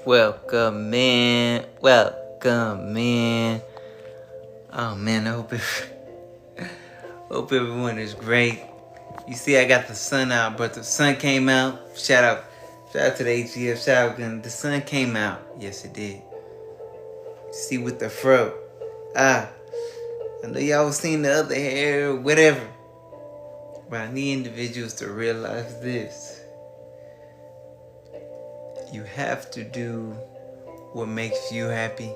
Welcome in. Welcome in. Oh man, hope everyone is great. You see, I got the sun out, but the sun came out. Shout out to the ATF. Shout out, the sun came out. Yes, it did. See with the fro. I know y'all was seeing the other hair or whatever, but I need individuals to realize this. You have to do what makes you happy.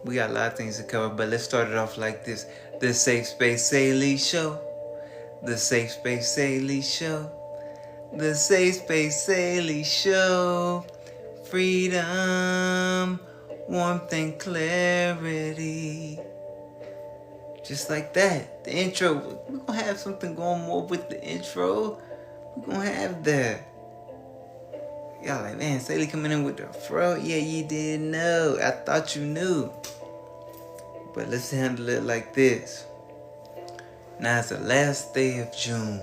We got a lot of things to cover, but let's start it off like this. The Safe Space Saylee Show. The Safe Space Saylee Show. The Safe Space Saylee Show. Freedom, warmth, and clarity. Just like that. The intro. We're going to have something going more with the intro. We're going to have that. Y'all like, man, Saylee coming in with the fro? Yeah, you didn't know. I thought you knew. But let's handle it like this. Now it's the last day of June.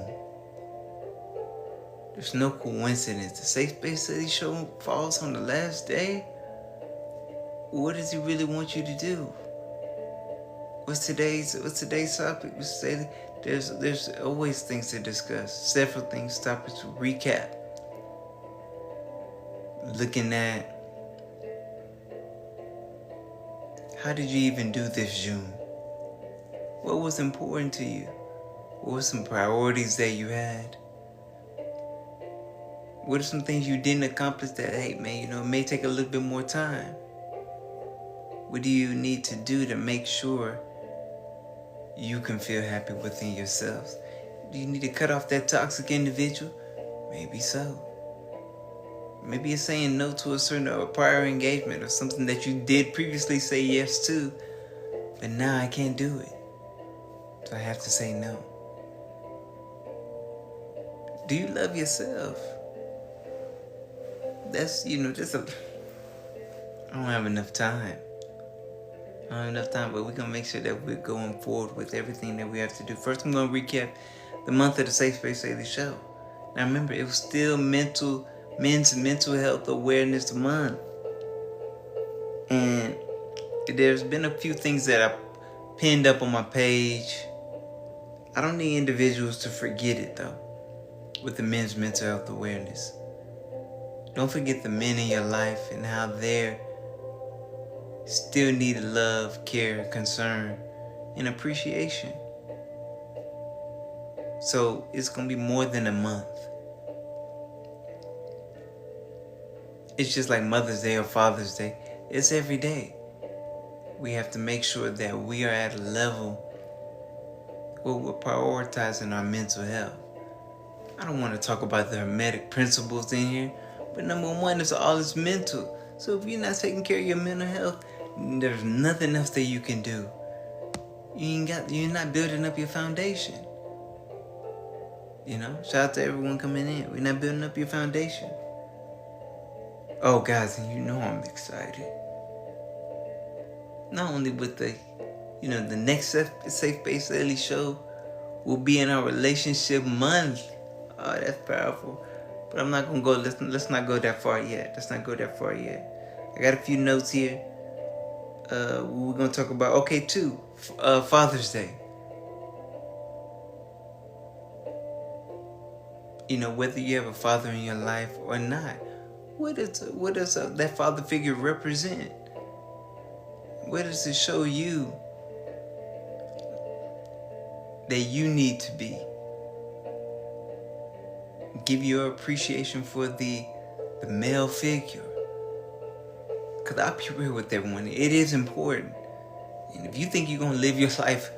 There's no coincidence. The Safe Space Saylee Show falls on the last day. What does he really want you to do? What's today's topic? Saylee? There's always things to discuss. Several things, topics to recap. Looking at how did you even do this June? What was important to you? What were some priorities that you had? What are some things you didn't accomplish that, hey man, it may take a little bit more time? What do you need to do to make sure you can feel happy within yourselves? Do you need to cut off that toxic individual? Maybe so. Maybe it's saying no to a certain prior engagement or something that you did previously say yes to, but now I can't do it. So I have to say no. Do you love yourself? That's, I don't have enough time. But we're going to make sure that we're going forward with everything that we have to do. First, I'm going to recap the month of the Safe Space Saylee Show. Now remember, it was still Men's Mental Health Awareness Month. And there's been a few things that I pinned up on my page. I don't need individuals to forget it though, with the Men's Mental Health Awareness. Don't forget the men in your life and how they still need love, care, concern, and appreciation. So it's going to be more than a month. It's just like Mother's Day or Father's Day. It's every day. We have to make sure that we are at a level where we're prioritizing our mental health. I don't want to talk about the hermetic principles in here, but number one is all is mental. So if you're not taking care of your mental health, there's nothing else that you can do. You're not building up your foundation. Shout out to everyone coming in. We're not building up your foundation. Oh, guys, and I'm excited. Not only with the next Safe Space Saylee Show will be in our relationship month. Oh, that's powerful. But I'm not gonna go. Let's not go that far yet. I got a few notes here. We're gonna talk about Father's Day. Whether you have a father in your life or not. What does that father figure represent? What does it show you that you need to be? Give your appreciation for the male figure. Because I'll be real with everyone. It is important. And if you think you're going to live your life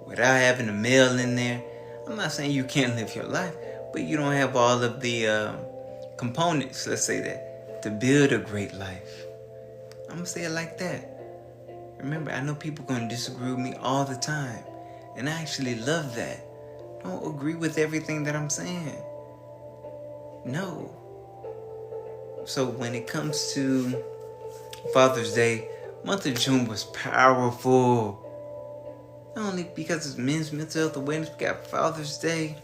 without having a male in there, I'm not saying you can't live your life, but you don't have all of the components, let's say that, to build a great life. I'm going to say it like that. Remember, I know people are going to disagree with me all the time. And I actually love that. Don't agree with everything that I'm saying. No. So when it comes to Father's Day, month of June was powerful. Not only because it's Men's Mental Health Awareness, we got Father's Day.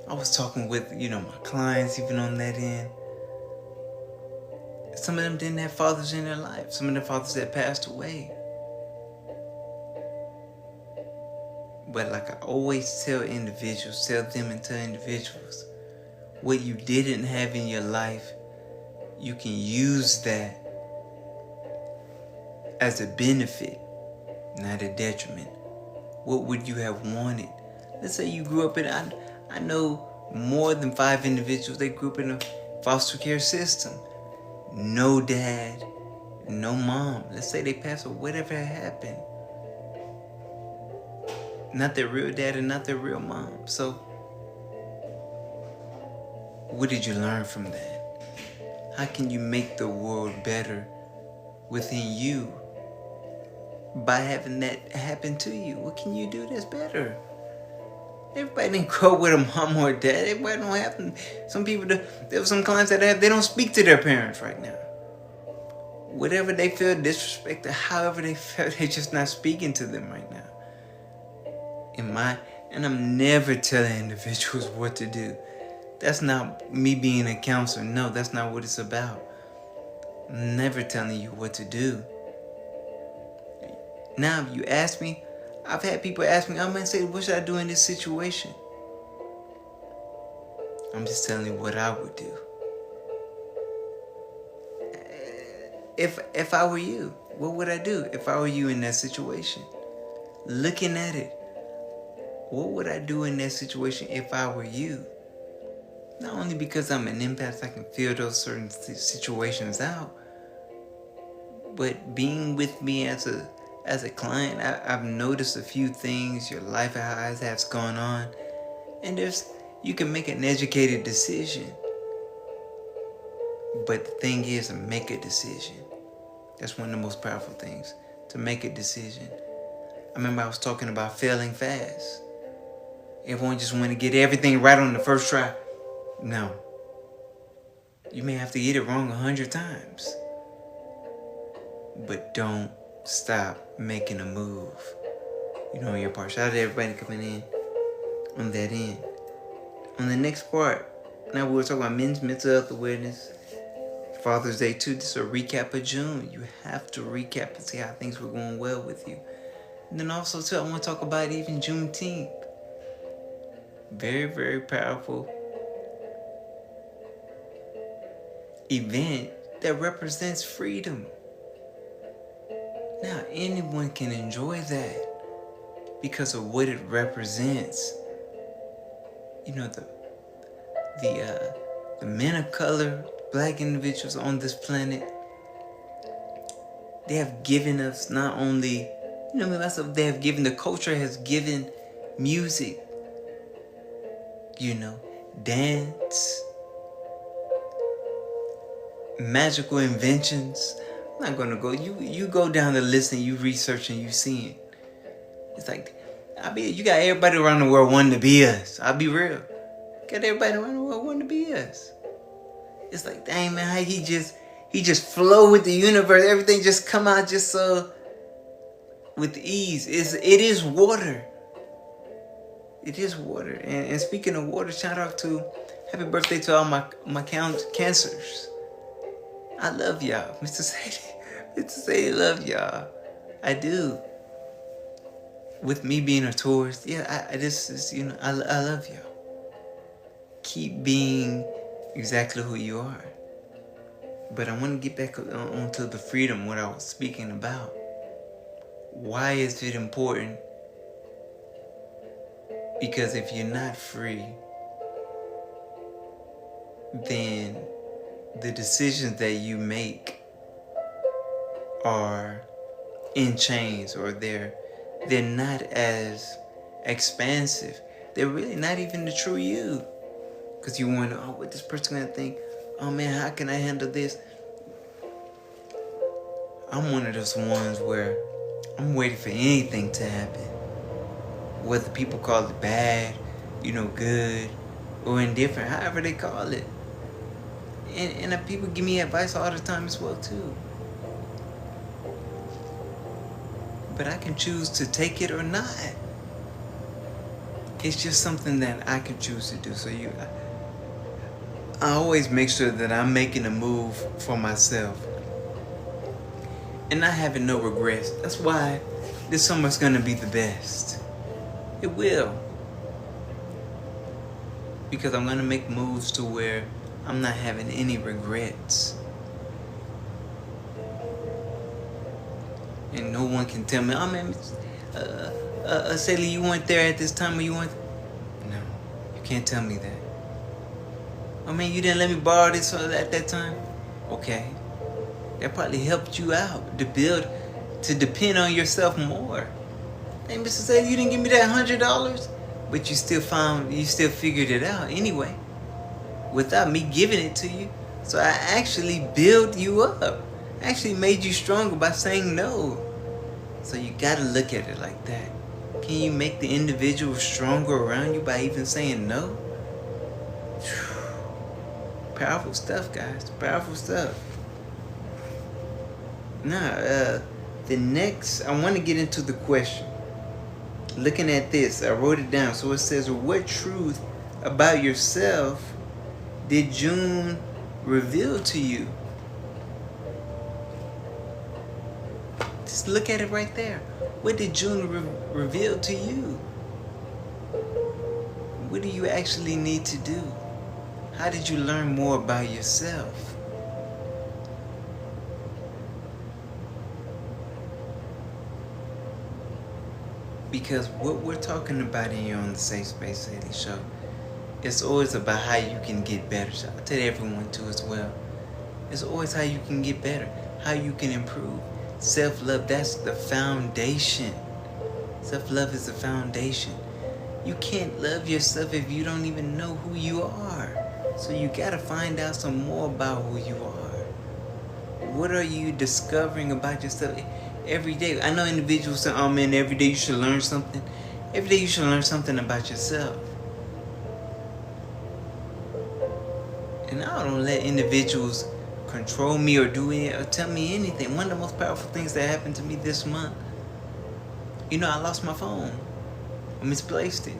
I was talking with, my clients even on that end. Some of them didn't have fathers in their life. Some of their fathers had passed away. But like I always tell individuals, what you didn't have in your life, you can use that as a benefit, not a detriment. What would you have wanted? Let's say you grew up in, I know more than 5 individuals, they grew up in a foster care system. No dad, no mom. Let's say they passed away, whatever happened. Not their real dad and not their real mom. So, what did you learn from that? How can you make the world better within you by having that happen to you? What can you do that's better? Everybody didn't grow up with a mom or a dad. Everybody don't have them. Some people, there are some clients that they don't speak to their parents right now. Whatever they feel disrespected, however they feel, they're just not speaking to them right now. And I'm never telling individuals what to do. That's not me being a counselor. No, that's not what it's about. I'm never telling you what to do. Now, if you ask me, I've had people ask me, I'm going to say, what should I do in this situation? I'm just telling you what I would do. If I were you, what would I do if I were you in that situation? Looking at it, what would I do in that situation if I were you? Not only because I'm an empath, I can feel those certain situations out, but being with me as a client, I've noticed a few things, your life has gone on, and you can make an educated decision. But the thing is to make a decision. That's one of the most powerful things, to make a decision. I remember I was talking about failing fast. Everyone just want to get everything right on the first try. No. You may have to get it wrong 100 times. But don't stop making a move. On your part. Shout out to everybody coming in on that end. On the next part, now we'll talk about men's mental health awareness. Father's Day 2. This is a recap of June. You have to recap and see how things were going well with you. And then also too, I want to talk about even Juneteenth. Very, very powerful event that represents freedom. Now, anyone can enjoy that because of what it represents. The men of color, black individuals on this planet, they have given us not only, they have given, the culture has given music, dance, magical inventions. I'm not gonna go. You go down the list and you research and you see it. It's like, you got everybody around the world wanting to be us. I'll be real. Got everybody around the world wanting to be us. It's like, dang man, how he just flow with the universe. Everything just come out just so with ease. It is water. It is water. And speaking of water, shout out to, happy birthday to all my cancers. I love y'all. Mr. Saylee love y'all. I do. With me being a tourist, yeah, I love y'all. Keep being exactly who you are. But I want to get back onto the freedom, what I was speaking about. Why is it important? Because if you're not free, then the decisions that you make are in chains, or they're not as expansive. They're really not even the true you. Because you wonder, what this person gonna think? Oh man, how can I handle this? I'm one of those ones where I'm waiting for anything to happen. Whether people call it bad, good, or indifferent, however they call it. And people give me advice all the time as well too. But I can choose to take it or not. It's just something that I can choose to do. So I always make sure that I'm making a move for myself and not having no regrets. That's why this summer's gonna be the best. It will. Because I'm gonna make moves to where I'm not having any regrets. And no one can tell me, oh man, Saylee, you weren't there at this time or you weren't. No, you can't tell me that. Oh man, you didn't let me borrow this at that time? Okay. That probably helped you out to depend on yourself more. Hey, Mr. Saylee, you didn't give me that $100? But you still figured it out anyway. Without me giving it to you. So I actually built you up. I actually made you stronger by saying no. So you gotta look at it like that. Can you make the individual stronger around you by even saying no? Powerful stuff, guys. Powerful stuff. Now, the next, I want to get into the question. Looking at this, I wrote it down. So it says, what truth about yourself did June reveal to you? Just look at it right there. What did June reveal to you? What do you actually need to do? How did you learn more about yourself? Because what we're talking about here on the Safe Space Saylee Show, it's always about how you can get better. So I tell everyone too as well. It's always how you can get better, how you can improve. Self-love, that's the foundation. Self-love is the foundation. You can't love yourself if you don't even know who you are. So you gotta find out some more about who you are. What are you discovering about yourself every day? I know individuals say, oh man, every day you should learn something. Every day you should learn something about yourself. And I don't let individuals control me or do it or tell me anything. One of the most powerful things that happened to me this month, I lost my phone. I misplaced it.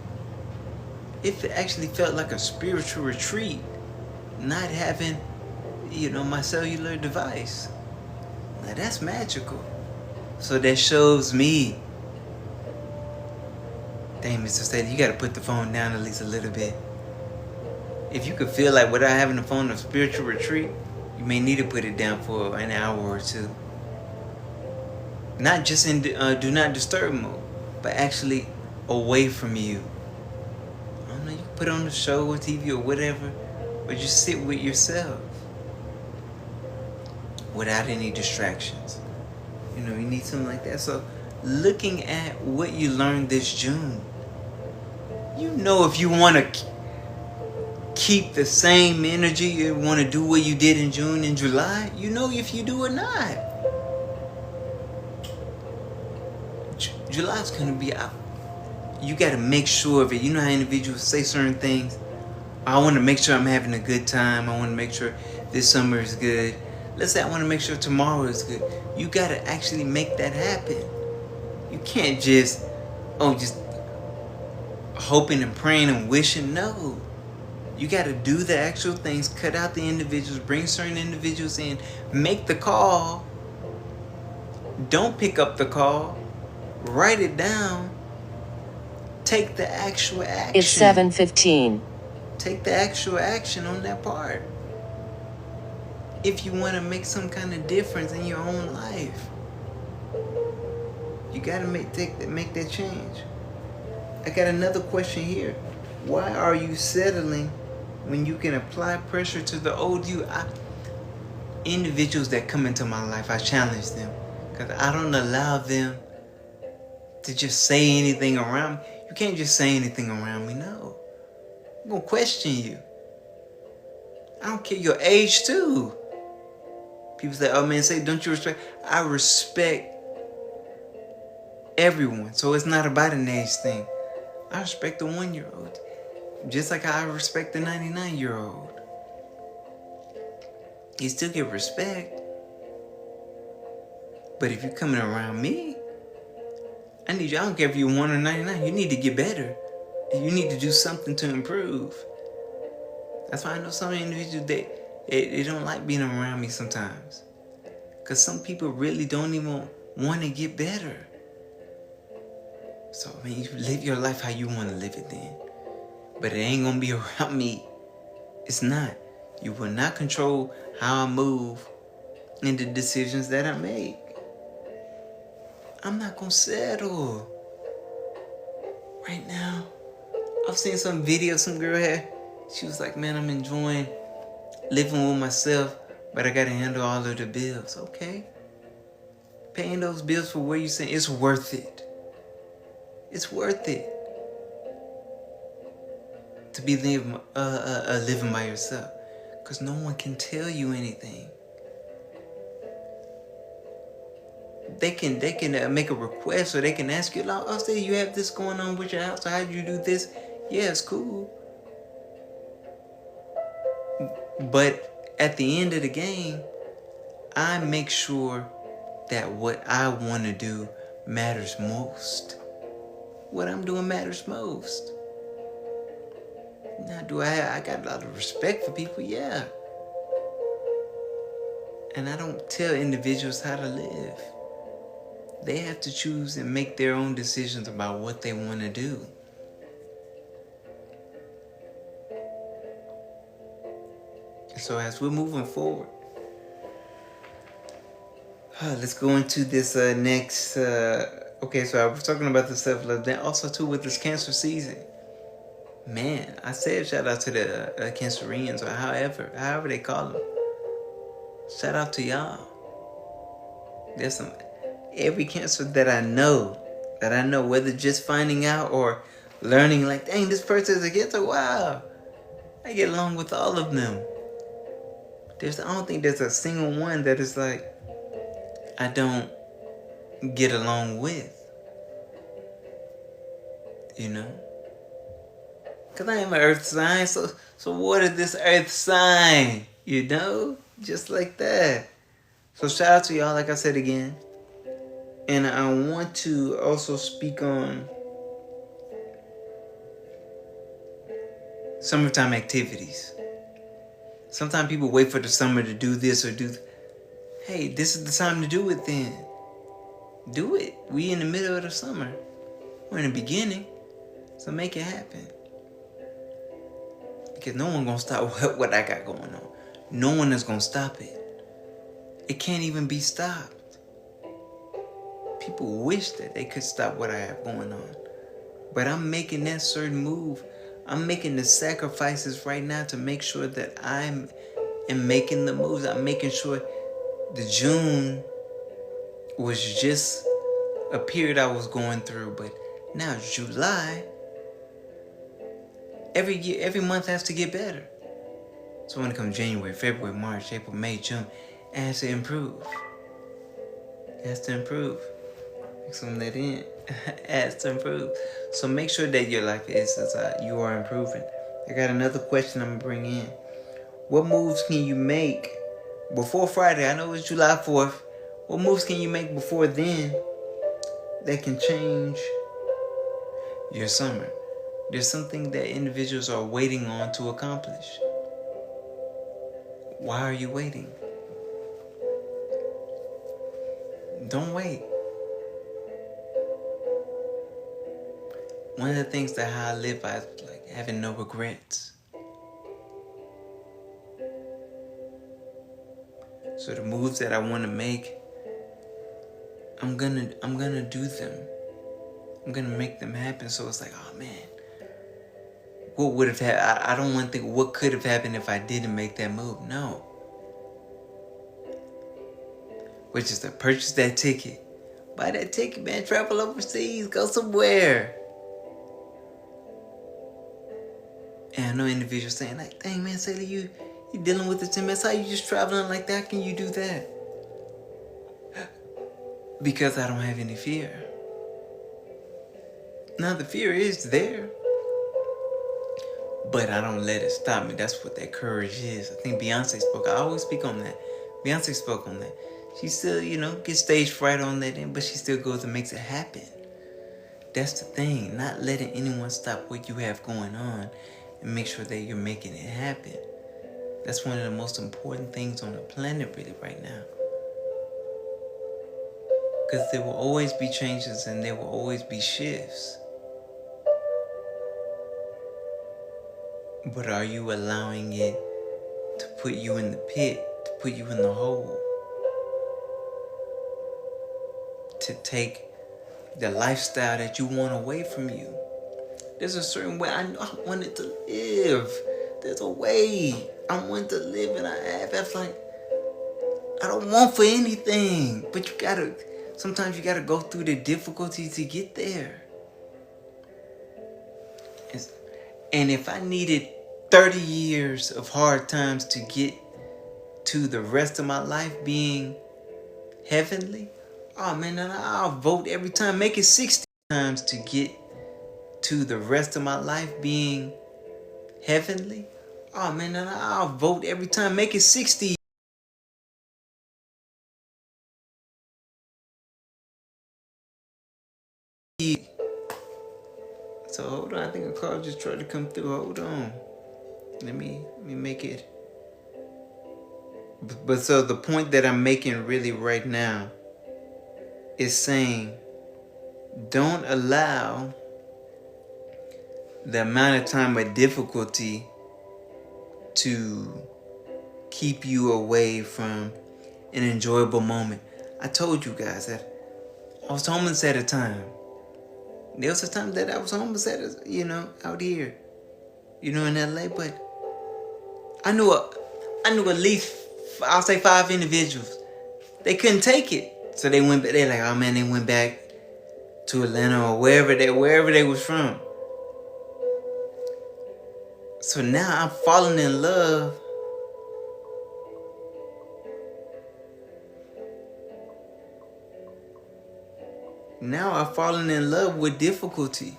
It actually felt like a spiritual retreat, not having, my cellular device. Now that's magical. So that shows me, dang, Mr. Saylee, you gotta put the phone down at least a little bit. If you could feel like without having the phone a spiritual retreat, you may need to put it down for an hour or two. Not just in do not disturb mode, but actually away from you. I don't know, you can put on a show or TV or whatever, but just sit with yourself without any distractions. You need something like that. So looking at what you learned this June, if you want to keep the same energy, you want to do what you did in June and July, if you do or not. July's going to be out. You got to make sure of it. You know how individuals say certain things? I want to make sure I'm having a good time. I want to make sure this summer is good. Let's say I want to make sure tomorrow is good. You got to actually make that happen. You can't just hoping and praying and wishing. No. You got to do the actual things. Cut out the individuals. Bring certain individuals in. Make the call. Don't pick up the call. Write it down. Take the actual action. It's 7:15. Take the actual action on that part. If you want to make some kind of difference in your own life, you got to make that change. I got another question here. Why are you settling when you can apply pressure to the old you? Individuals that come into my life, I challenge them because I don't allow them to just say anything around me. You can't just say anything around me, no. I'm going to question you. I don't care your age too. People say, oh man, don't you respect? I respect everyone. So it's not about an age thing. I respect the 1-year-old. Just like I respect the 99-year-old. You still get respect. But if you're coming around me, I need you. I don't care if you're 1 or 99. You need to get better. You need to do something to improve. That's why I know some individuals, they don't like being around me sometimes. Because some people really don't even want to get better. So, I mean, you live your life how you want to live it then. But it ain't going to be around me. It's not. You will not control how I move and the decisions that I make. I'm not going to settle. Right now, I've seen some video some girl had. She was like, man, I'm enjoying living with myself, but I got to handle all of the bills. Okay. Paying those bills for where you saying it's worth it. It's worth it to be living by yourself, because no one can tell you anything. They can make a request, or they can ask you, oh, say you have this going on with your house, so how do you do this? Yeah, it's cool. But at the end of the game, I make sure that what I want to do matters most. What I'm doing matters most. Now, I got a lot of respect for people? Yeah. And I don't tell individuals how to live. They have to choose and make their own decisions about what they want to do. So as we're moving forward, let's go into this next. Okay, so I was talking about the self-love. Then also too with this Cancer season. Man, I said shout out to the Cancerians, or however they call them. Shout out to y'all. There's every Cancer that I know, whether just finding out or learning, like, dang, this person is a Cancer. Wow, I get along with all of them. I don't think there's a single one that is like I don't get along with. You know? Because I am an earth sign, so what is this earth sign? You know? Just like that. So shout out to y'all, like I said again. And I want to also speak on summertime activities. Sometimes people wait for the summer to do this or do... Hey, this is the time to do it then. Do it. We in the middle of the summer. We're in the beginning. So make it happen. Because no one gonna stop what I got going on. No one is gonna stop it. It can't even be stopped. People wish that they could stop what I have going on. But I'm making that certain move. I'm making the sacrifices right now to make sure that I am making the moves. I'm making sure the June was just a period I was going through. But now July, every year, every month has to get better. So when it comes January, February, March, April, May, June, it has to improve. It has to improve. Some of that in. It has to improve. So make sure that your life is you are improving. I got another question I'm going to bring in. What moves can you make before Friday? I know it's July 4th. What moves can you make before then that can change your summer? There's something that individuals are waiting on to accomplish. Why are you waiting? Don't wait. One of the things that how I live by is like having no regrets. So the moves that I want to make, I'm gonna do them. I'm gonna make them happen. So it's like, oh man, what would have happened? I don't want to think what could have happened if I didn't make that move. No. Which is to purchase that ticket. Buy that ticket, man. Travel overseas. Go somewhere. And I know individuals saying like, dang man, Saylee, you dealing with the 10 minutes. How you just traveling like that? How can you do that? Because I don't have any fear. Now the fear is there, but I don't let it stop me. That's what that courage is. I think Beyonce spoke. I always speak on that. Beyonce spoke on that. She still, gets stage fright on that end, but she still goes and makes it happen. That's the thing. Not letting anyone stop what you have going on and make sure that you're making it happen. That's one of the most important things on the planet really right now. Because there will always be changes and there will always be shifts. But are you allowing it to put you in the pit, to put you in the hole? To take the lifestyle that you want away from you? There's a certain way I wanted to live. There's a way I want to live, and I have. That's like, I don't want for anything. But sometimes you gotta go through the difficulties to get there. And if I needed 30 years of hard times to get to the rest of my life being heavenly, oh man, I'll vote every time. Make it 60 times to get to the rest of my life being heavenly. Oh man, I'll vote every time. Make it 60. So hold on, I think a call just tried to come through. Hold on. Let me make it. But so the point that I'm making really right now is saying, don't allow the amount of time of difficulty to keep you away from an enjoyable moment. I told you guys that I was homeless at a time. There was a time that I was homeless out here, in LA, but I knew at least, I'll say 5 individuals. They couldn't take it. So they went back to Atlanta or wherever they was from. So now I'm falling in love with difficulty.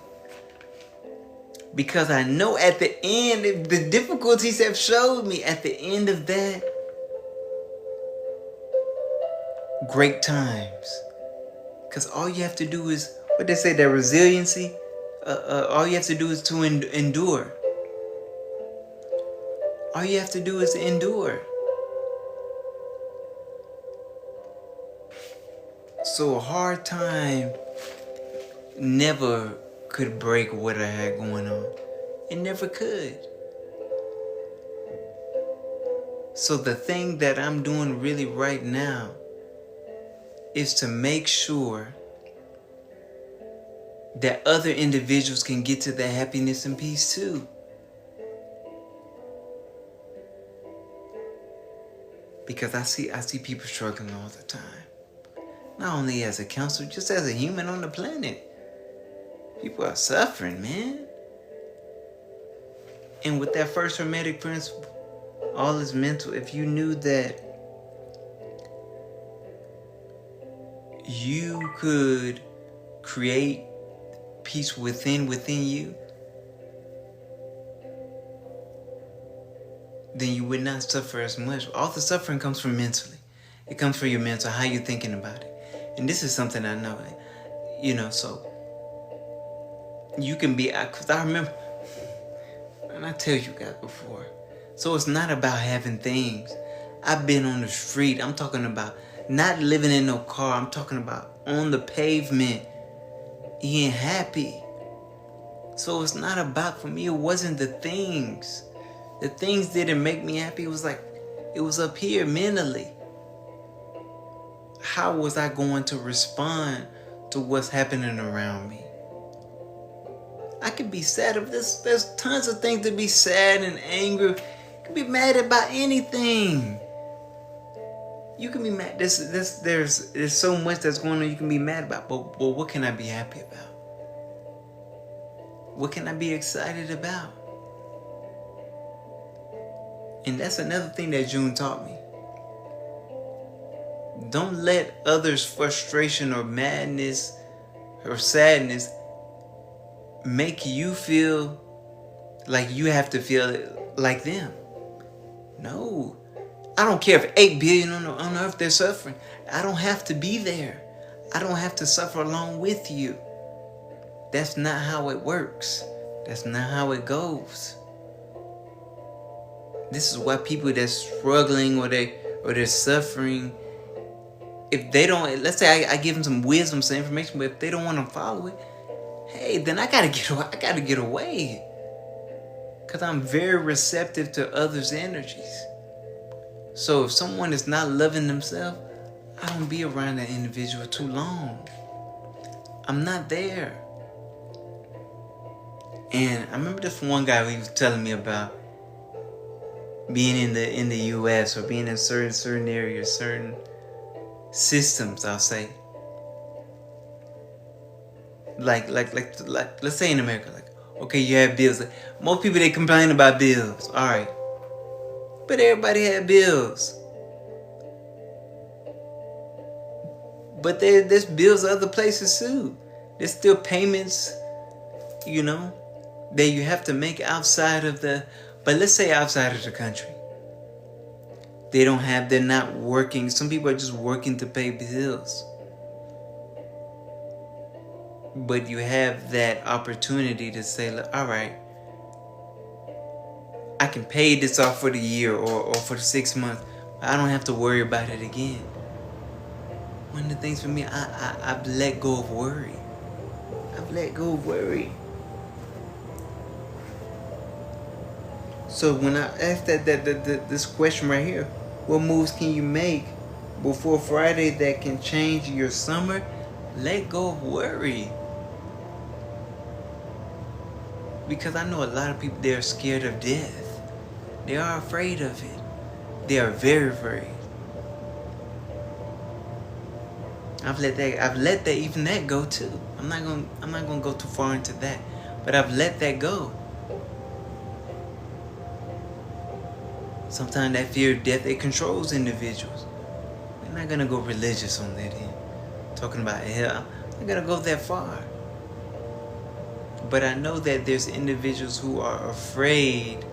Because I know at the end, the difficulties have showed me at the end of that, great times. Because all you have to do is, what they say, that resiliency, all you have to do is to endure. All you have to do is endure. So a hard time never could break what I had going on. It never could. So the thing that I'm doing really right now is to make sure that other individuals can get to their happiness and peace too. Because I see people struggling all the time. Not only as a counselor, just as a human on the planet. People are suffering, man. And with that first hermetic principle, all is mental. If you knew that you could create peace within you, then you would not suffer as much. All the suffering comes from mentally. It comes from your mental, how you're thinking about it. And this is something I know, so you can be, because I remember, and I tell you guys before, so it's not about having things. I've been on the street. I'm talking about not living in no car. I'm talking about on the pavement, being happy. So it's not about, for me, it wasn't the things. The things didn't make me happy. It was like, it was up here mentally. How was I going to respond to what's happening around me? I could be sad of this. There's tons of things to be sad and angry. You can be mad about anything. You can be mad. There's so much that's going on you can be mad about. But what can I be happy about? What can I be excited about? And that's another thing that June taught me. Don't let others' frustration or madness or sadness make you feel like you have to feel like them. No. I don't care if 8 billion on earth they're suffering. I don't have to be there. I don't have to suffer along with you. That's not how it works. That's not how it goes. This is why people that's struggling or they're suffering, if they don't, let's say I give them some wisdom, some information, but if they don't want to follow it, hey, then I gotta get away. Because I'm very receptive to others' energies. So if someone is not loving themselves, I don't be around that individual too long. I'm not there. And I remember this one guy who was telling me about being in the US or being in certain areas, certain systems, I'll say. Like let's say in America, like, okay, you have bills. Like, most people, they complain about bills. Alright. But everybody had bills. But there's bills other places too. There's still payments, that you have to make outside of but let's say outside of the country. They're not working. Some people are just working to pay bills. But you have that opportunity to say, look, all right, I can pay this off for the year or for the 6 months. I don't have to worry about it again. One of the things for me, I've let go of worry. So when I asked this question right here, what moves can you make before Friday that can change your summer? Let go of worry. Because I know a lot of people, they're scared of death. They are afraid of it. They are very afraid. I've let that go too. I'm not gonna go too far into that, but I've let that go. Sometimes that fear of death, it controls individuals. We're not gonna go religious on that end. Talking about hell, I'm not gonna go that far. But I know that there's individuals who are afraid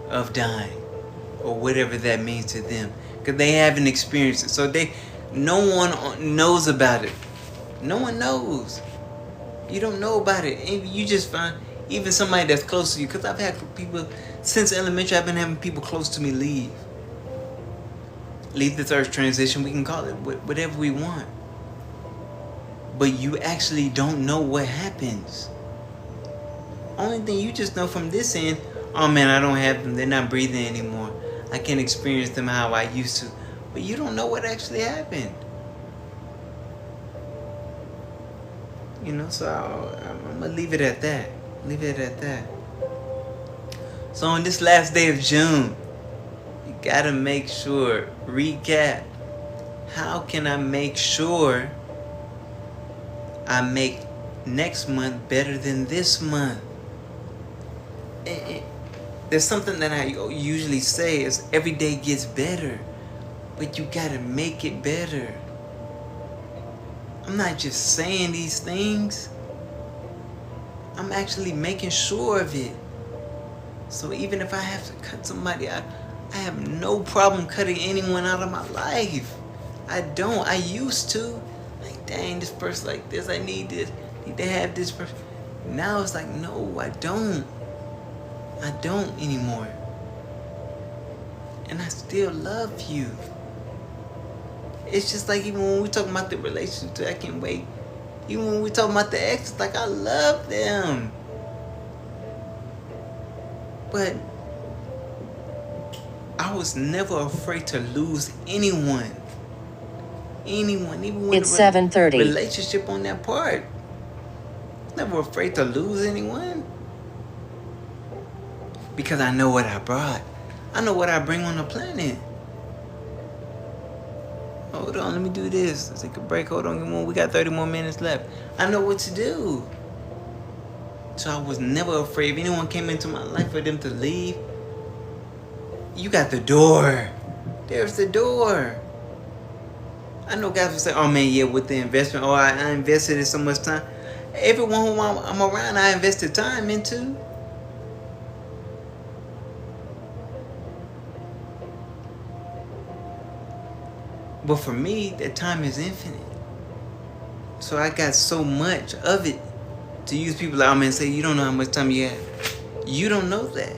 of dying, or whatever that means to them, because they haven't experienced it. So no one knows about it. No one knows. You don't know about it. And you just find even somebody that's close to you. Because I've had people since elementary. I've been having people close to me leave this earth transition. We can call it whatever we want. But you actually don't know what happens. Only thing you just know from this end, oh man, I don't have them. They're not breathing anymore. I can't experience them how I used to. But you don't know what actually happened. So I'm going to leave it at that. So on this last day of June, you got to make sure, recap, how can I make sure I make next month better than this month? There's something that I usually say is every day gets better. But you gotta make it better. I'm not just saying these things. I'm actually making sure of it. So even if I have to cut somebody out, I have no problem cutting anyone out of my life. I don't. I used to. Like, dang, this person like this. I need this. I need to have this person. Now it's like, no, I don't. I don't anymore. And I still love you. It's just like even when we talk about the relationship, I can't wait. Even when we talk about the ex, like I love them. But I was never afraid to lose anyone. Even when it's 7:30. Relationship on that part. Never afraid to lose anyone. Because I know what I brought. I know what I bring on the planet. Hold on, let me do this. Let's take a break. Hold on, we got 30 more minutes left. I know what to do. So I was never afraid. If anyone came into my life for them to leave, you got the door. There's the door. I know guys will say, oh man, yeah, with the investment, oh, I invested in so much time. Everyone who I'm around, I invested time into. But for me, that time is infinite. So I got so much of it. To use people like, oh man, say you don't know how much time you have. You don't know that.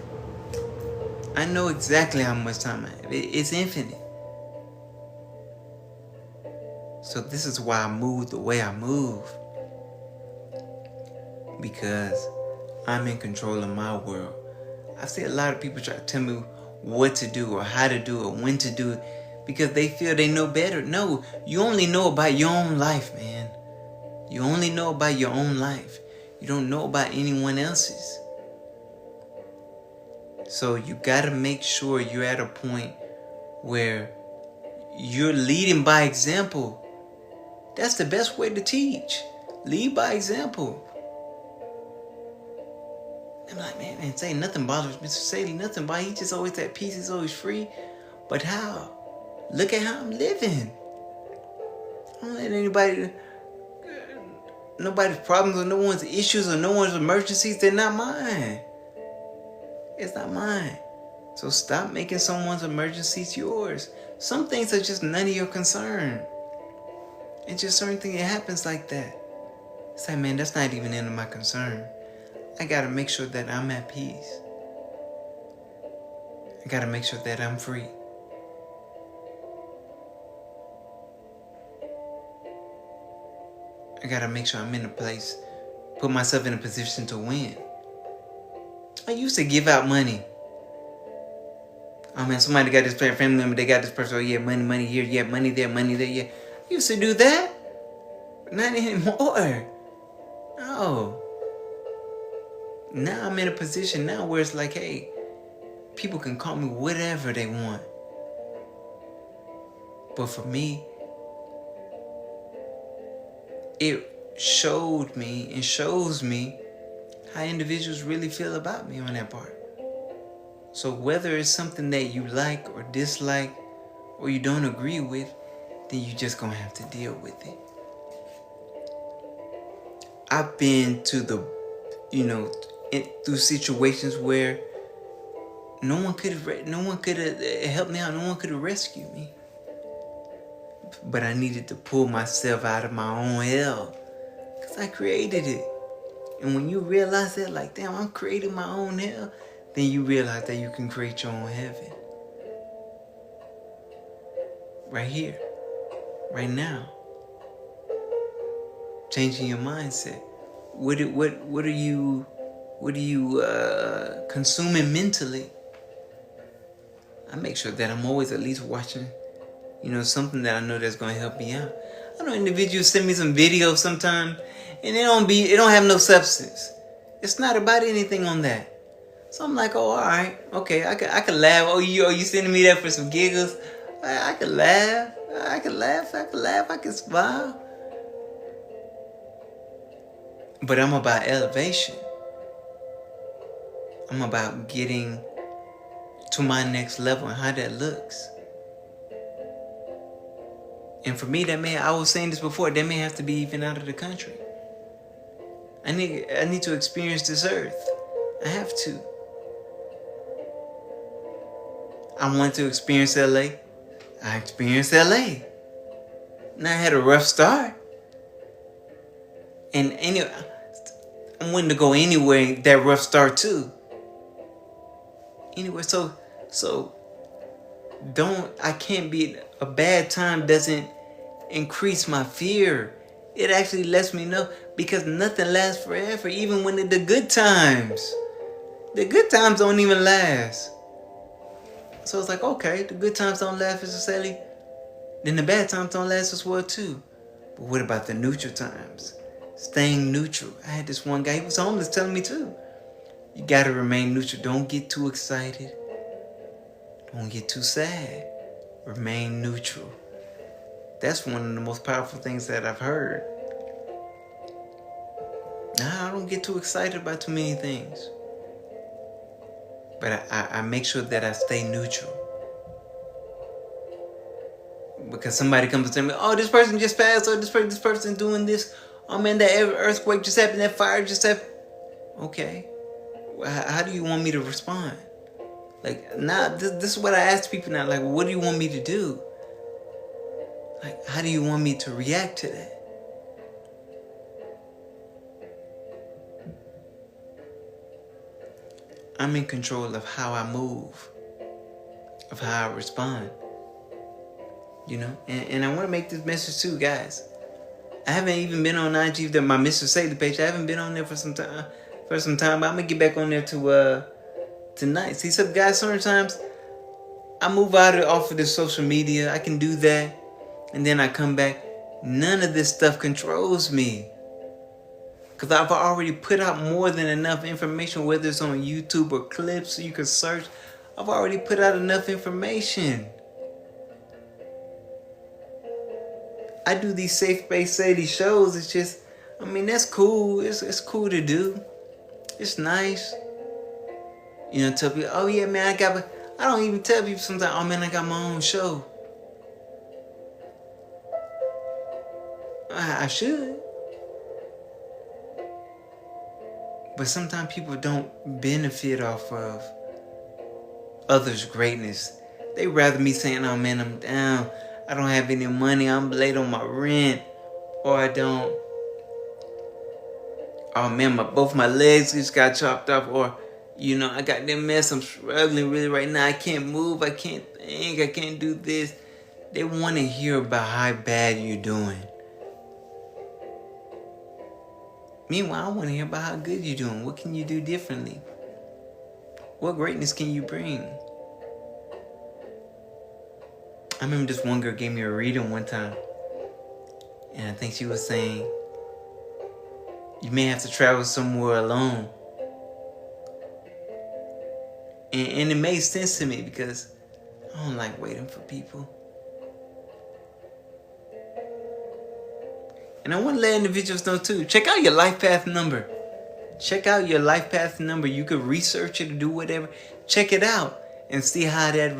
I know exactly how much time I have. It's infinite. So this is why I move the way I move. Because I'm in control of my world. I see a lot of people try to tell me what to do or how to do it or when to do it because they feel they know better. No, you only know about your own life, man. You only know about your own life. You don't know about anyone else's. So you gotta make sure you're at a point where you're leading by example. That's the best way to teach. Lead by example. I'm like, man, say nothing bothers Mr. Saylee, nothing bothers. He just always at peace, he's always free. But how? Look at how I'm living. I don't let nobody's problems or no one's issues or no one's emergencies, they're not mine. It's not mine. So stop making someone's emergencies yours. Some things are just none of your concern. And just certain things, it happens like that. It's like, man, that's not even into my concern. I gotta make sure that I'm at peace. I gotta make sure that I'm free. I gotta make sure I'm in a place, put myself in a position to win. I used to give out money. Oh man, somebody got this family member, they got this person, oh yeah, money here, yeah, money there, yeah. I used to do that. But not anymore. No. Now I'm in a position now where it's like, hey, people can call me whatever they want. But for me, it showed me and shows me how individuals really feel about me on that part. So whether it's something that you like or dislike or you don't agree with, then you just gonna have to deal with it. I've been to through situations where no one could have helped me out, no one could have rescued me. But I needed to pull myself out of my own hell because I created it. And when you realize that, like, damn, I'm creating my own hell, then you realize that you can create your own heaven. Right here, right now. Changing your mindset. What are you consuming mentally? I make sure that I'm always at least watching, something that I know that's gonna help me out. I know individuals send me some videos sometimes, and it don't have no substance. It's not about anything on that. So I'm like, oh, all right, okay, I could laugh. Oh, you sending me that for some giggles? I could laugh. I could smile. But I'm about elevation. I'm about getting to my next level and how that looks. And for me, I was saying this before, that may have to be even out of the country. I need to experience this earth. I have to. I want to experience LA. I experienced LA. Now I had a rough start. And anyway, I'm willing to go anywhere that rough start too. Anyway, so I can't be, a bad time doesn't increase my fear. It actually lets me know, because nothing lasts forever, even when the good times. The good times don't even last. So it's like, okay, the good times don't last necessarily, then the bad times don't last as well too. But what about the neutral times? Staying neutral. I had this one guy, he was homeless, telling me too. You gotta remain neutral. Don't get too excited. Don't get too sad. Remain neutral. That's one of the most powerful things that I've heard. Nah, I don't get too excited about too many things. But I make sure that I stay neutral. Because somebody comes and tell me, oh, this person just passed, or this person doing this. Oh man, that earthquake just happened, that fire just happened. Okay. How do you want me to respond? Like, now, this is what I ask people now. Like, what do you want me to do? Like, how do you want me to react to that? I'm in control of how I move. of how I respond. You know, and I want to make this message too, guys. I haven't even been on IG, my Mr. Saylee page. I haven't been on there for some time. But I'm gonna get back on there to tonight. See, some guys, sometimes I move off of this social media. I can do that, and then I come back. None of this stuff controls me, because I've already put out more than enough information, whether it's on YouTube or clips you can search. I've already put out enough information. I do these safe space Saylee shows. It's just, I mean, that's cool. It's cool to do. It's nice. You know, tell people, oh yeah, man, I don't even tell people sometimes, oh man, I got my own show. I should. But sometimes people don't benefit off of others' greatness. They rather me saying, oh man, I'm down. I don't have any money. I'm late on my rent. Or I don't. Oh man, both my legs just got chopped off. Or, you know, I got that mess. I'm struggling really right now. I can't move. I can't think. I can't do this. They want to hear about how bad you're doing. Meanwhile, I want to hear about how good you're doing. What can you do differently? What greatness can you bring? I remember this one girl gave me a reading one time. And I think she was saying, you may have to travel somewhere alone. And it made sense to me, because I don't like waiting for people. And I want to let individuals know too, check out your life path number. Check out your life path number. You could research it or do whatever. Check it out and see how that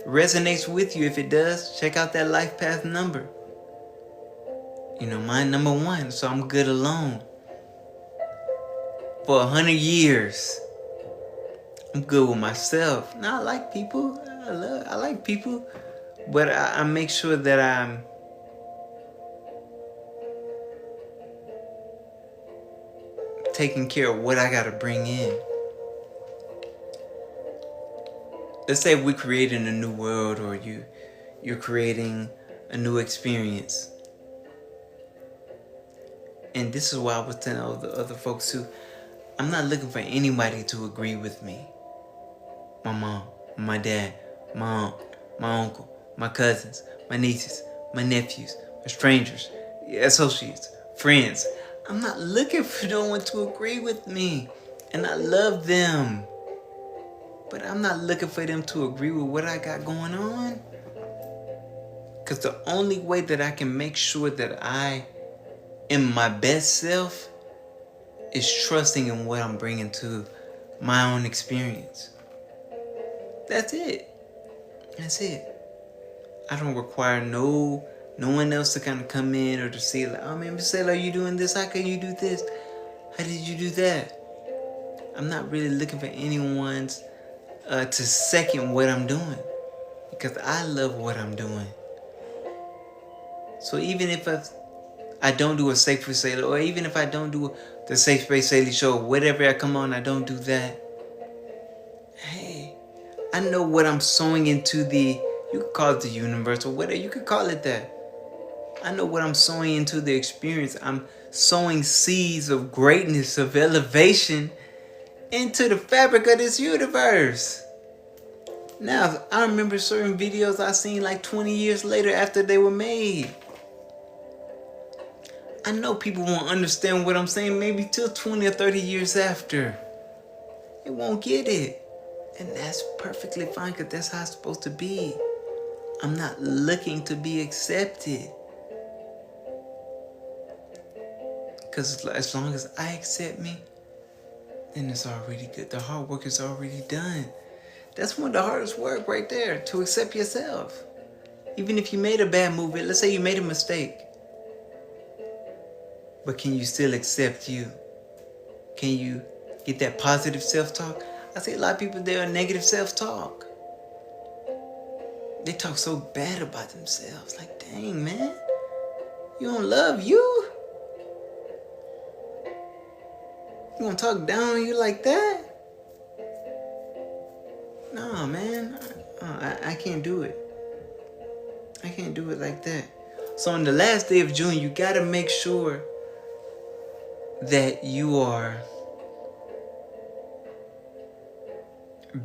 resonates with you. If it does, check out that life path number. You know, mine number 1, so I'm good alone. For 100 years, I'm good with myself. Now I like people. I like people, but I make sure that I'm taking care of what I gotta bring in. Let's say we're creating a new world, or you're creating a new experience. And this is why I was telling all the other folks too, I'm not looking for anybody to agree with me. My mom, my dad, my aunt, my uncle, my cousins, my nieces, my nephews, my strangers, associates, friends. I'm not looking for no one to agree with me. And I love them. But I'm not looking for them to agree with what I got going on. Because the only way that I can make sure that I am my best self is trusting in what I'm bringing to my own experience. That's it. That's it. I don't require no one else to kind of come in or to see, like, oh man, Miss Saylee, are you doing this? How can you do this? How did you do that? I'm not really looking for anyone's to second what I'm doing, because I love what I'm doing. So even if I don't do a Safe Space Saylee, or even if I don't do the Safe Space Saylee show, whatever I come on, I don't do that. Hey, I know what I'm sowing into you could call it the universe or whatever, you could call it that. I know what I'm sowing into the experience. I'm sowing seeds of greatness, of elevation into the fabric of this universe. Now, I remember certain videos I seen like 20 years later after they were made. I know people won't understand what I'm saying maybe till 20 or 30 years after. They won't get it. And that's perfectly fine, because that's how it's supposed to be. I'm not looking to be accepted. Because as long as I accept me, then it's already good. The hard work is already done. That's one of the hardest work right there, to accept yourself. Even if you made a bad move, let's say you made a mistake. But can you still accept you? Can you get that positive self-talk? I see a lot of people, they are negative self-talk. They talk so bad about themselves. Like, dang, man. You don't love you? You gonna talk down on you like that? No, man. I can't do it. I can't do it like that. So on the last day of June, you got to make sure that you are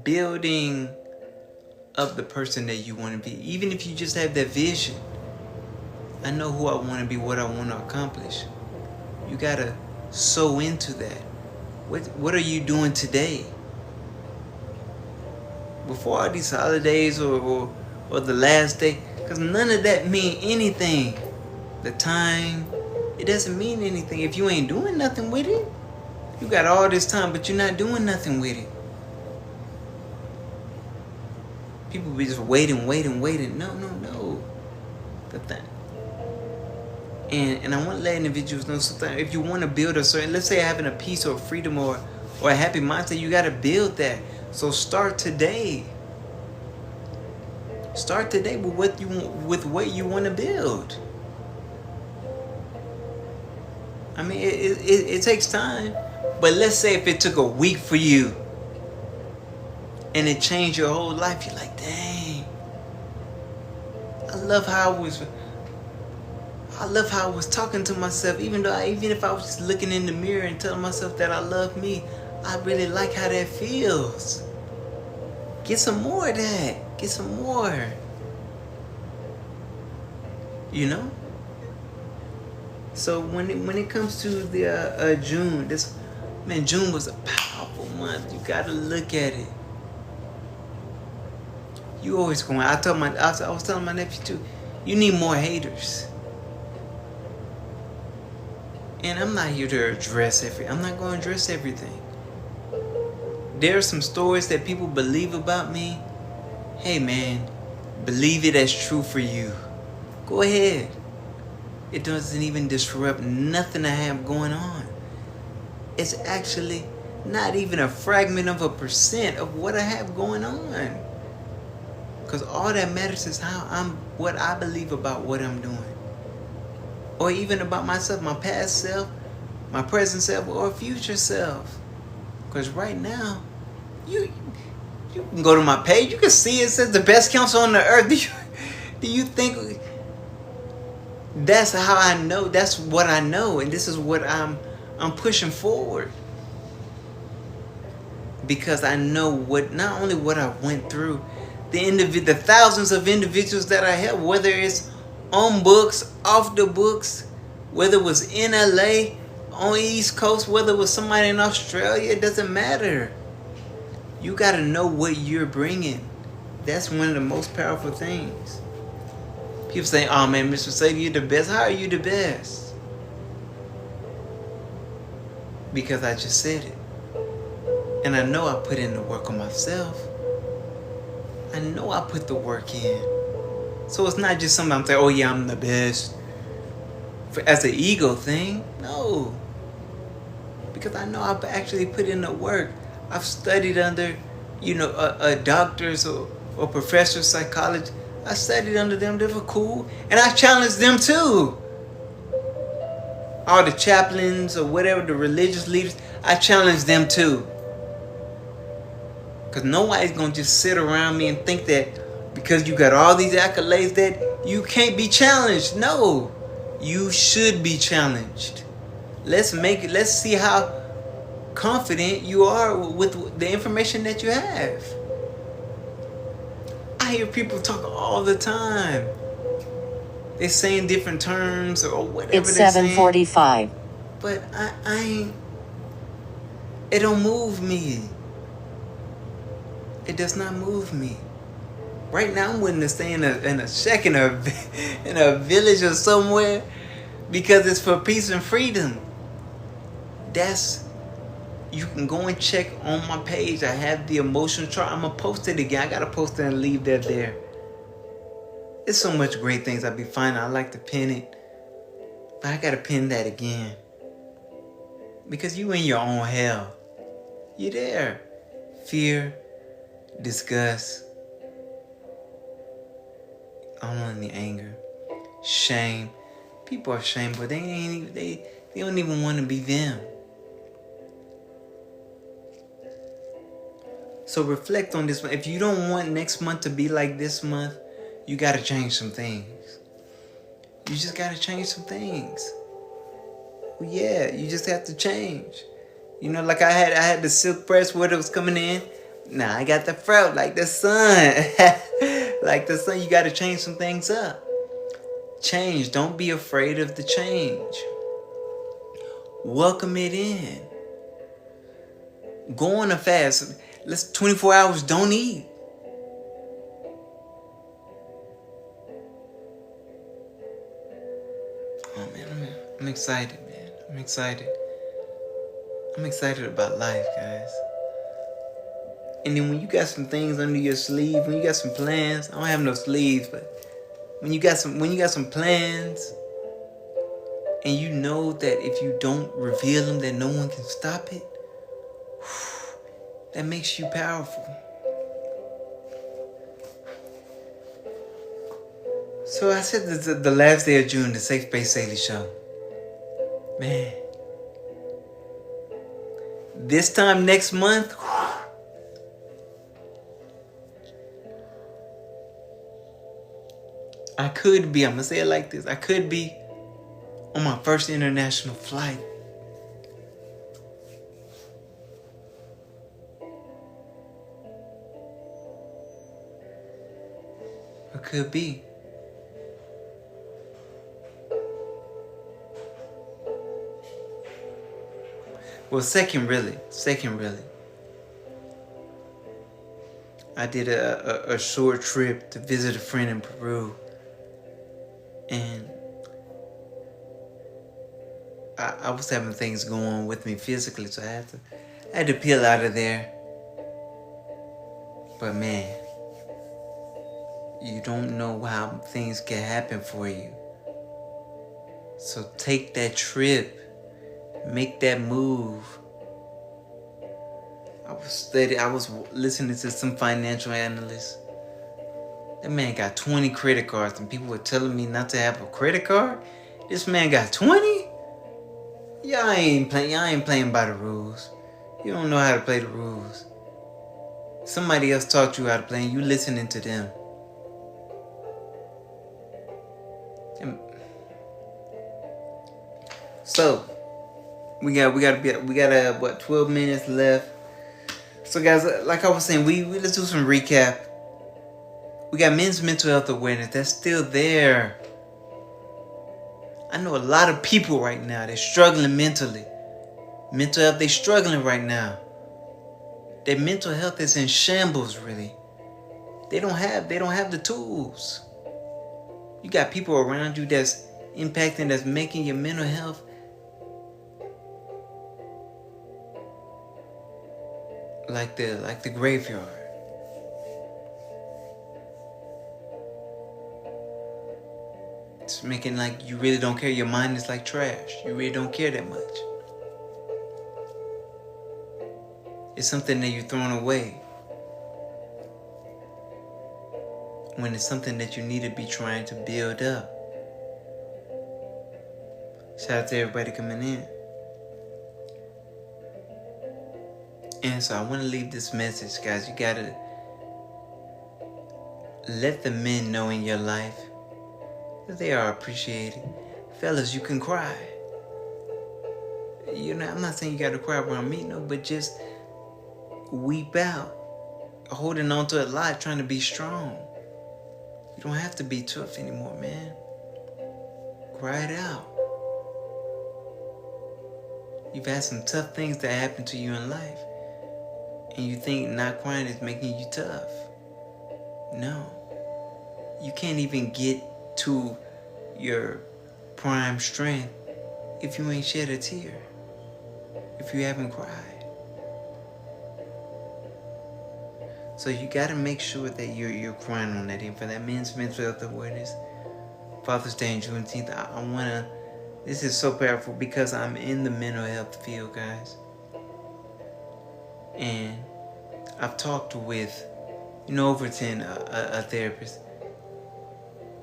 building up the person that you want to be. Even if you just have that vision. I know who I want to be, what I want to accomplish. You got to sow into that. What are you doing today? Before all these holidays or the last day, because none of that mean anything. The time, it doesn't mean anything if you ain't doing nothing with it. You got all this time, but you're not doing nothing with it. People be just waiting. No. And I want to let individuals know something. If you want to build a certain, let's say having a peace or freedom or a happy mindset, you got to build that. So start today. Start today with what you want to build. I mean, it takes time. But let's say if it took a week for you and it changed your whole life, you're like, dang. I love how I was talking to myself, even if I was just looking in the mirror and telling myself that I love me. I really like how that feels. Get some more of that. Get some more. You know? So when it comes to the June, June was a powerful month. You gotta look at it. You always going. I was telling my nephew too. You need more haters. And I'm not here to I'm not going to address everything. There are some stories that people believe about me. Hey man, believe it as true for you. Go ahead. It doesn't even disrupt nothing I have going on. It's actually not even a fragment of a % of what I have going on. Because all that matters is what I believe about what I'm doing. Or even about myself, my past self, my present self, or future self. Because right now, you can go to my page, you can see it says the best counsel on the earth. Do you think that's how I know? That's what I know, and this is what I'm pushing forward. Because I know not only what I went through, the thousands of individuals that I helped, whether it's on books, off the books, whether it was in LA, on the East Coast, whether it was somebody in Australia, it doesn't matter. You got to know what you're bringing. That's one of the most powerful things. People say, oh man, Mr. Saylee, you're the best. How are you the best? Because I just said it. And I know I put in the work on myself. I know I put the work in. So it's not just something I'm saying, oh yeah, I'm the best. As an ego thing, no. Because I know I've actually put in the work. I've studied under, doctors or professors, psychologists. I studied under them. They were cool. And I challenged them too. All the chaplains or whatever, the religious leaders, I challenged them too. Because nobody's going to just sit around me and think that because you got all these accolades that you can't be challenged. No, you should be challenged. Let's see how confident you are with the information that you have. I hear people talk all the time. They're saying different terms or whatever. It's 7:45. But I ain't. It don't move me. It does not move me. Right now, I'm willing to stay in a shack in a village or somewhere because it's for peace and freedom. You can go and check on my page. I have the emotional chart. I'm gonna post it again. I gotta post it and leave that there. It's so much great things I be finding. I like to pin it, but I gotta pin that again because you in your own hell. You're there. Fear, disgust, only anger, shame. People are ashamed, but they don't even want to be them. So reflect on this one. If you don't want next month to be like this month, you got to change some things. You just got to change some things. Yeah, you just have to change. You know, like I had the silk press where it was coming in. Now I got the frout like the sun. Like the sun, you got to change some things up. Change. Don't be afraid of the change. Welcome it in. Go on a fast. Let's 24 hours, don't eat. Oh man, I'm excited, man. I'm excited. I'm excited about life, guys. And then when you got some things under your sleeve, when you got some plans, I don't have no sleeves, but when you got some plans, and you know that if you don't reveal them, that no one can stop it, that makes you powerful. So I said the last day of June, the Safe Space Saylee show. Man. This time next month, I could be, I'm going to say it like this, I could be on my first international flight. I could be. Well, second really. I did a short trip to visit a friend in Peru. And I was having things going on with me physically, so I had to peel out of there. But man, you don't know how things can happen for you. So take that trip. Make that move. I was listening to some financial analysts. That man got 20 credit cards and people were telling me not to have a credit card. This man got 20? Y'all ain't playing by the rules. You don't know how to play the rules. Somebody else taught you how to play and you listening to them. So we got what, 12 minutes left. So guys, like I was saying, we let's do some recap. We got men's mental health awareness. That's still there. I know a lot of people right now, they're struggling mentally. Mental health, they're struggling right now. Their mental health is in shambles, really. They don't have the tools. You got people around you that's impacting, that's making your mental health like the graveyard. It's making like you really don't care. Your mind is like trash. You really don't care that much. It's something that you're throwing away when it's something that you need to be trying to build up. Shout out to everybody coming in. And so I want to leave this message, guys. You gotta let the men know in your life that they are appreciated. Fellas, you can cry. You know, I'm not saying you gotta cry around me, no, but just weep out. Holding on to a lot, trying to be strong. You don't have to be tough anymore, man. Cry it out. You've had some tough things that happen to you in life. And you think not crying is making you tough. No. You can't even get to your prime strength if you ain't shed a tear. If you haven't cried. So you gotta make sure that you're crying on that end. For that men's mental health awareness, Father's Day and Juneteenth, I wanna, this is so powerful because I'm in the mental health field, guys. And I've talked with, over 10 a therapist.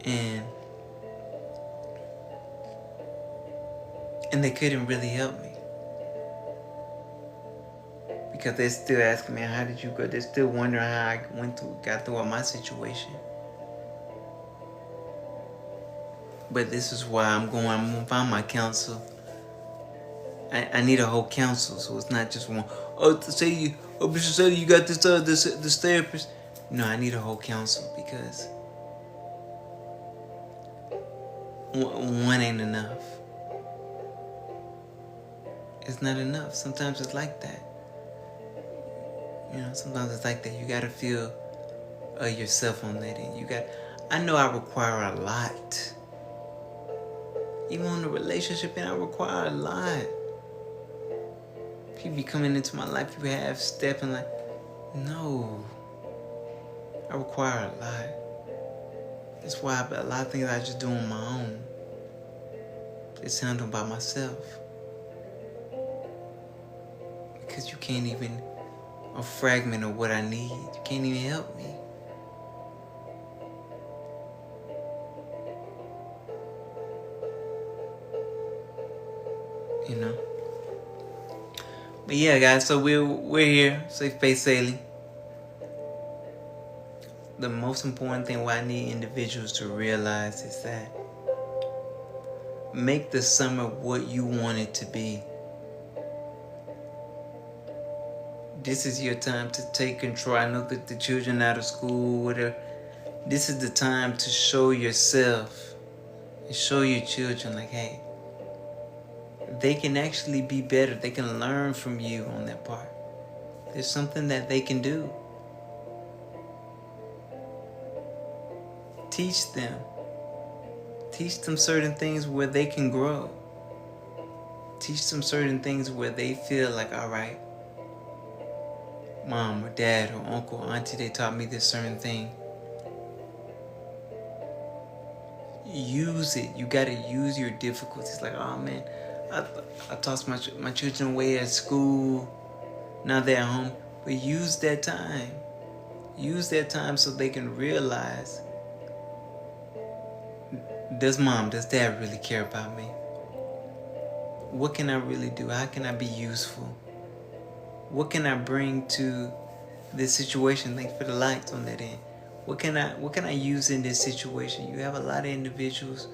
And they couldn't really help me. Because they're still asking me, how did you go? They're still wondering how I got through all my situation. But this is why I'm gonna find my counsel. I need a whole counsel, so it's not just one. Oh, Bishop Saylee, you got this therapist. No, I need a whole counsel because one ain't enough. It's not enough. Sometimes it's like that. Sometimes it's like that. You gotta feel yourself on that end. I know I require a lot. Even in a relationship, and I require a lot. People be coming into my life, you have stepping like, no. I require a lot. That's why a lot of things I just do on my own. It's handled by myself. Because you can't even, a fragment of what I need, you can't even help me. But yeah, guys, so we're here. Safe Space Saylee. The most important thing what I need individuals to realize is that make the summer what you want it to be. This is your time to take control. I know that the children out of school, whatever. This is the time to show yourself and show your children like, hey, they can actually be better. They can learn from you on that part. There's something that they can do. Teach them. Teach them certain things where they can grow. Teach them certain things where they feel like, all right, mom or dad or uncle or auntie, they taught me this certain thing. Use it. You got to use your difficulties. Like, oh man, I tossed my children away at school. Now they're at home. But use that time. Use that time so they can realize, does dad really care about me? What can I really do? How can I be useful? What can I bring to this situation? Thanks for the lights on that end. What can I use in this situation? You have a lot of individuals,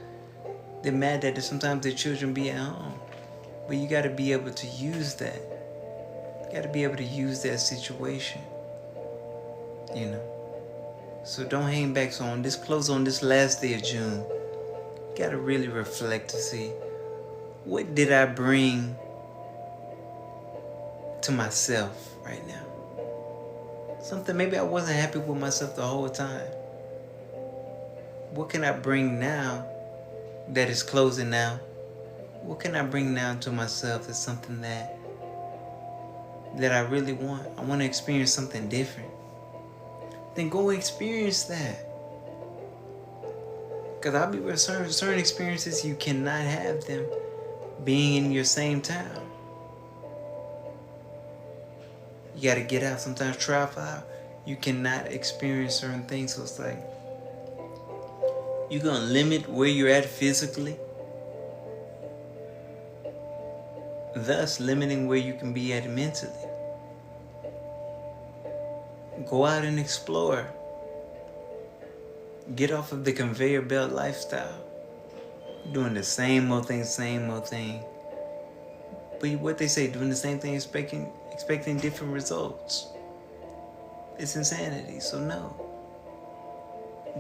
they're mad that sometimes their children be at home. But you got to be able to use that. You got to be able to use that situation. So don't hang back. So on this last day of June, you got to really reflect to see, what did I bring to myself right now? Something maybe I wasn't happy with myself the whole time. What can I bring now that is closing now? What can I bring now to myself that's something that I really want? I want to experience something different. Then go experience that. Because I'll be with certain experiences, you cannot have them being in your same town. You got to get out. Sometimes travel out. You cannot experience certain things. So it's like, you're going to limit where you're at physically, thus limiting where you can be at mentally. Go out and explore. Get off of the conveyor belt lifestyle. Doing the same old thing. But what they say, doing the same thing, expecting different results. It's insanity. So no.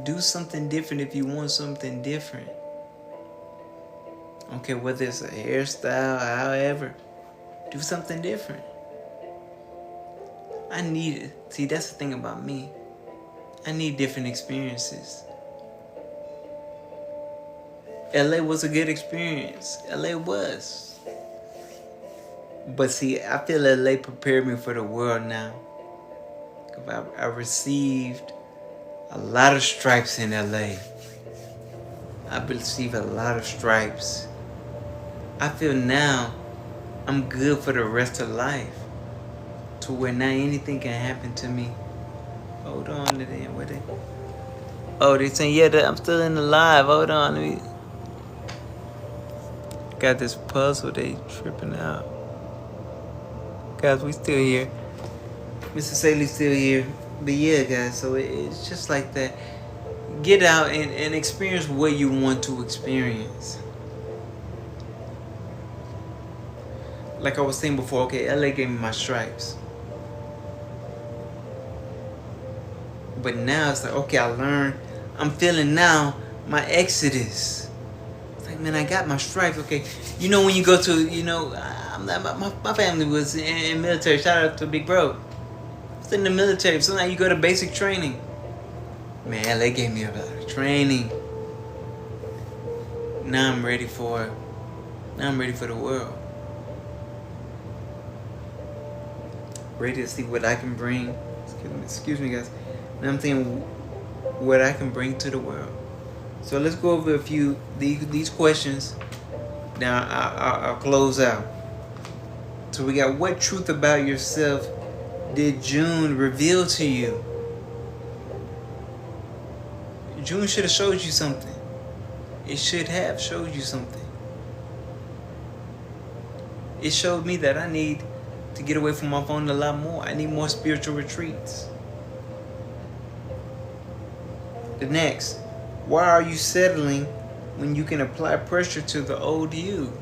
Do something different if you want something different. Okay, whether it's a hairstyle, however, do something different. I need it. See, that's the thing about me. I need different experiences. LA was a good experience. LA was. But see, I feel LA prepared me for the world now. I received a lot of stripes in LA. I received a lot of stripes. I feel now I'm good for the rest of life. To where now anything can happen to me. Hold on to them. What they? Oh, they saying, yeah, I'm still in the live. Hold on. Let me. Got this puzzle. They tripping out. Guys, we still here. Mr. Saylee's still here. But yeah, guys, so it's just like that. Get out and experience what you want to experience. Like I was saying before, okay, LA gave me my stripes. But now it's like, okay, I learned. I'm feeling now my exodus. It's like, man, I got my stripes. Okay, you know when you go to, my family was in military. Shout out to Big Bro. I was in the military. So now you go to basic training. Man, they gave me a lot of training. Now I'm ready for the world. Ready to see what I can bring. Excuse me, guys. Now I'm saying what I can bring to the world. So let's go over a few these questions. Now I'll close out. So we got, what truth about yourself did June reveal to you? June should have showed you something. It should have showed you something. It showed me that I need to get away from my phone a lot more. I need more spiritual retreats. The next, why are you settling when you can apply pressure to the old you?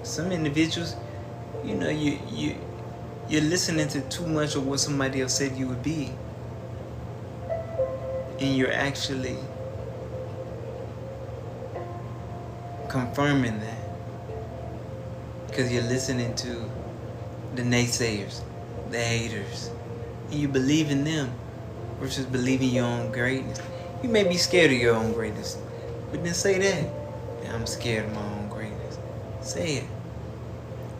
Some individuals, you're listening to too much of what somebody else said you would be. And you're actually confirming that. Because you're listening to the naysayers, the haters. And you believe in them versus believing your own greatness. You may be scared of your own greatness. But then say that. Yeah, I'm scared of my own greatness. Say it.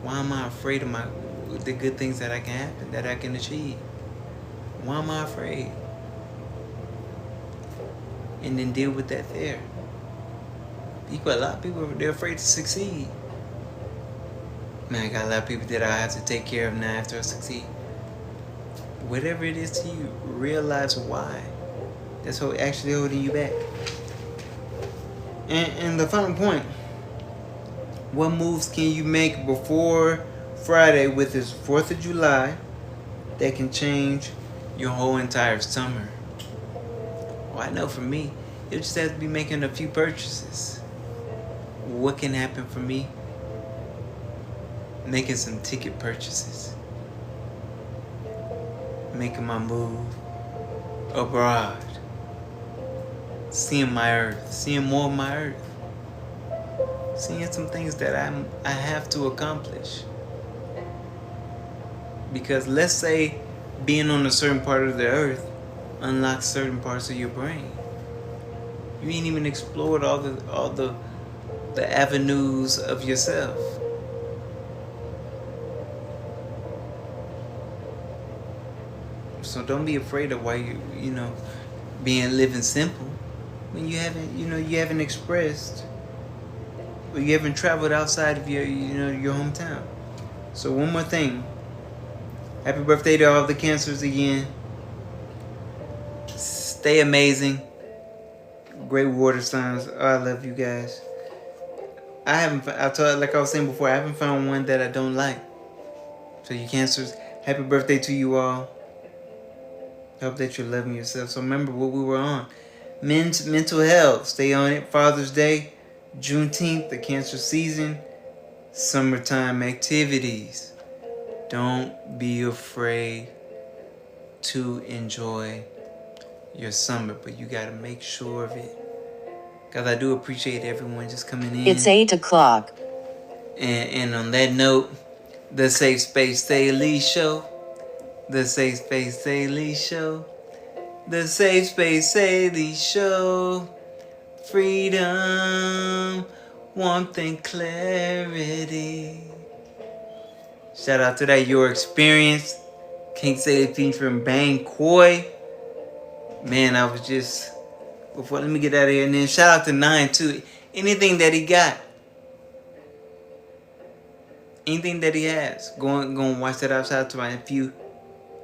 Why am I afraid of the good things that I can happen, that I can achieve? Why am I afraid? And then deal with that fear. A lot of people, they're afraid to succeed. Man, I got a lot of people that I have to take care of now after I succeed. Whatever it is to you, realize why. That's what actually holding you back. And the final point, what moves can you make before Friday with this 4th of July that can change your whole entire summer? Well, I know for me, it just has to be making a few purchases. What can happen for me? Making some ticket purchases. Making my move abroad. Seeing my earth. Seeing more of my earth. Seeing some things that I have to accomplish. Because let's say being on a certain part of the earth unlocks certain parts of your brain. You ain't even explored all the avenues of yourself. So don't be afraid of why living simple when you haven't expressed, or you haven't traveled outside of your hometown. So one more thing. Happy birthday to all the Cancers again. Stay amazing. Great water signs. Oh, I love you guys. Like I was saying before, I haven't found one that I don't like. So you Cancers, happy birthday to you all. I hope that you're loving yourself. So remember what we were on. Men's mental health. Stay on it. Father's Day, Juneteenth, the Cancer season, summertime activities. Don't be afraid to enjoy your summer, but you got to make sure of it. Because I do appreciate everyone just coming in. It's 8 o'clock. And on that note, the Safe Space Saylee Show. The Safe Space Saylee Show. The Safe Space Saylee Show. Freedom, warmth, and clarity. Shout out to that Your Experience. Can't say it featuring Bang Koi. Man, I was just... let me get out of here. And then shout out to 9 too. Anything that he got. Anything that he has. Go and watch that out. Shout out to my nephew.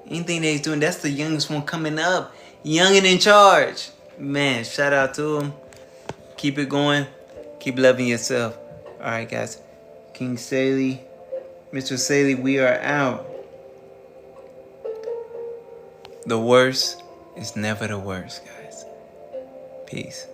Anything that he's doing. That's the youngest one coming up. Young and in charge. Man, shout out to him. Keep it going. Keep loving yourself. Alright, guys. King Saylee. Mr. Saylee, we are out. The worst is never the worst, guys. Peace.